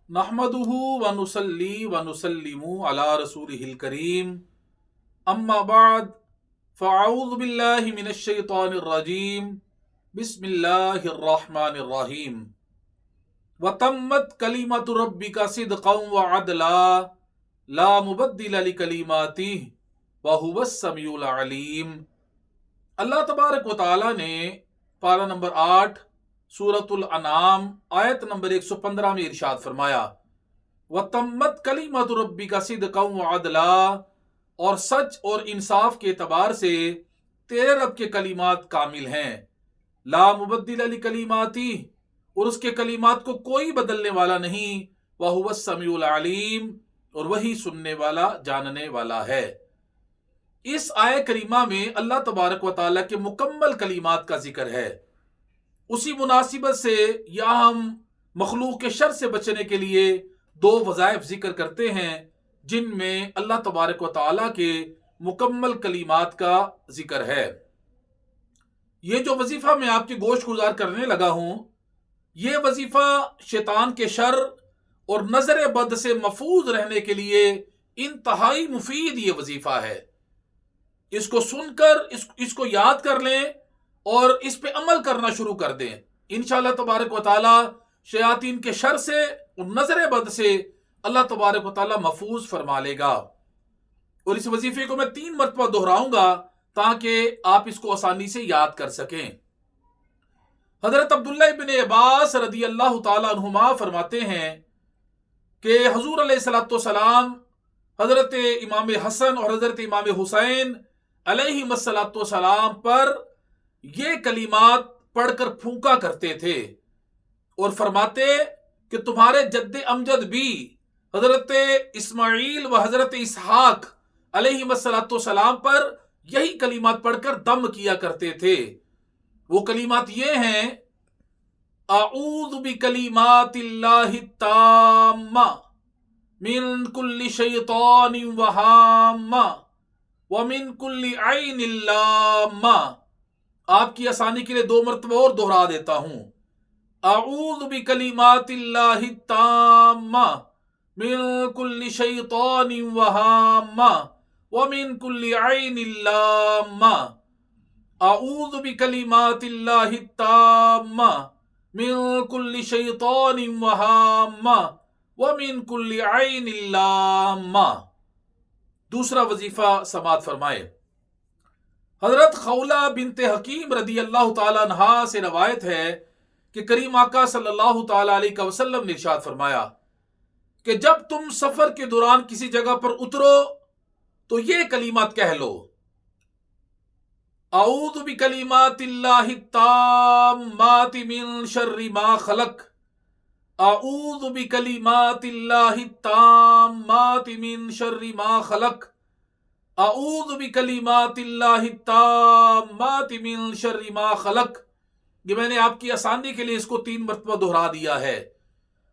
نحمدہ ونصلی ونسلم علی رسولہ الکریم اما بعد فاعوذ باللہ من الشیطان الرجیم بسم اللہ الرحمن الرحیم وتمت کلمۃ ربک صدقا وعدلا لا مبدل لکلماتہ وہو السمیع العلیم۔ اللہ تبارک و تعالی نے پارہ نمبر 8 سورۃ الانعام آیت نمبر 115 میں ارشاد فرمایا وَتَمَّتْ كَلِمَةُ رَبِّكَ صِدْقًا وَعَدْلًا، اور سچ اور انصاف کے اعتبار سے تیرے رب کے کلمات کامل ہیں، لا مبدل لکلماتہ، اور اس کے کلمات کو کوئی بدلنے والا نہیں، وَهُوَ السَّمِيعُ الْعَلِيمُ، اور وہی سننے والا جاننے والا ہے۔ اس آیہ کریمہ میں اللہ تبارک و تعالیٰ کے مکمل کلمات کا ذکر ہے۔ اسی مناسبت سے یہاں ہم مخلوق کے شر سے بچنے کے لیے 2 وظائف ذکر کرتے ہیں جن میں اللہ تبارک و تعالیٰ کے مکمل کلمات کا ذکر ہے۔ یہ جو وظیفہ میں آپ کی گوش گزار کرنے لگا ہوں، یہ وظیفہ شیطان کے شر اور نظر بد سے محفوظ رہنے کے لیے انتہائی مفید یہ وظیفہ ہے۔ اس کو سن کر اس کو یاد کر لیں اور اس پہ عمل کرنا شروع کر دیں، انشاءاللہ تبارک و تعالی شیاطین کے شر سے اور نظر بد سے اللہ تبارک و تعالی محفوظ فرما لے گا۔ اور اس وظیفے کو میں 3 مرتبہ دہراؤں گا تاکہ آپ اس کو آسانی سے یاد کر سکیں۔ حضرت عبداللہ ابن عباس رضی اللہ تعالی عنہما فرماتے ہیں کہ حضور علیہ السلام حضرت امام حسن اور حضرت امام حسین علیہم السلام پر یہ کلمات پڑھ کر پھونکا کرتے تھے اور فرماتے کہ تمہارے جد امجد بھی حضرت اسماعیل و حضرت اسحاق علیہم السلام پر یہی کلمات پڑھ کر دم کیا کرتے تھے۔ وہ کلمات یہ ہیں: اعوذ بکلمات اللہ التامہ من کل شیطان وہامہ ومن کل عین لامہ۔ آپ کی آسانی کے لیے 2 مرتبہ اور دہرا دیتا ہوں۔ اعوذ بکلمات اللہ التامہ من کل شیطان وہامہ ومن کل عین لامہ۔ اعوذ بکلمات اللہ التامہ من کل شیطان وہامہ ومن کل عین لامہ۔ دوسرا وظیفہ سماعت فرمائے۔ حضرت خولہ بنت حکیم رضی اللہ تعالیٰ عنہا سے روایت ہے کہ کریم آقا صلی اللہ تعالیٰ علیہ وسلم نے ارشاد فرمایا کہ جب تم سفر کے دوران کسی جگہ پر اترو تو یہ کلمات کہہ لو: اعوذ بکلمات اللہ التامات من شر ما خلق، اعوذ بکلمات اللہ التامات من شر ما خلق، اعوذ بکلمات اللہ التامات من شر ما خلق۔ یہ میں نے آپ کی آسانی کے لیے اس کو 3 مرتبہ دہرا دیا ہے۔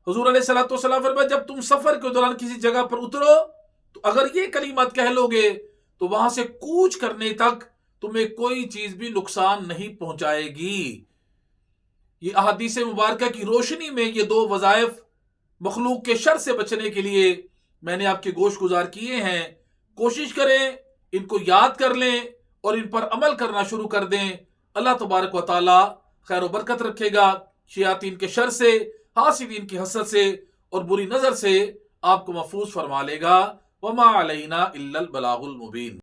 حضور علیہ السلام فرمایا جب تم سفر کے دوران کسی جگہ پر اترو تو اگر یہ کلمات کہہ لو گے تو وہاں سے کوچ کرنے تک تمہیں کوئی چیز بھی نقصان نہیں پہنچائے گی۔ یہ احادیث مبارکہ کی روشنی میں یہ 2 وظائف مخلوق کے شر سے بچنے کے لیے میں نے آپ کے گوش گزار کیے ہیں۔ کوشش کریں، ان کو یاد کر لیں اور ان پر عمل کرنا شروع کر دیں۔ اللہ تبارک و تعالی خیر و برکت رکھے گا، شیاطین کے شر سے، حاسدین کی حسد سے اور بری نظر سے آپ کو محفوظ فرما لے گا۔ وما علینا الا البلاغ المبین۔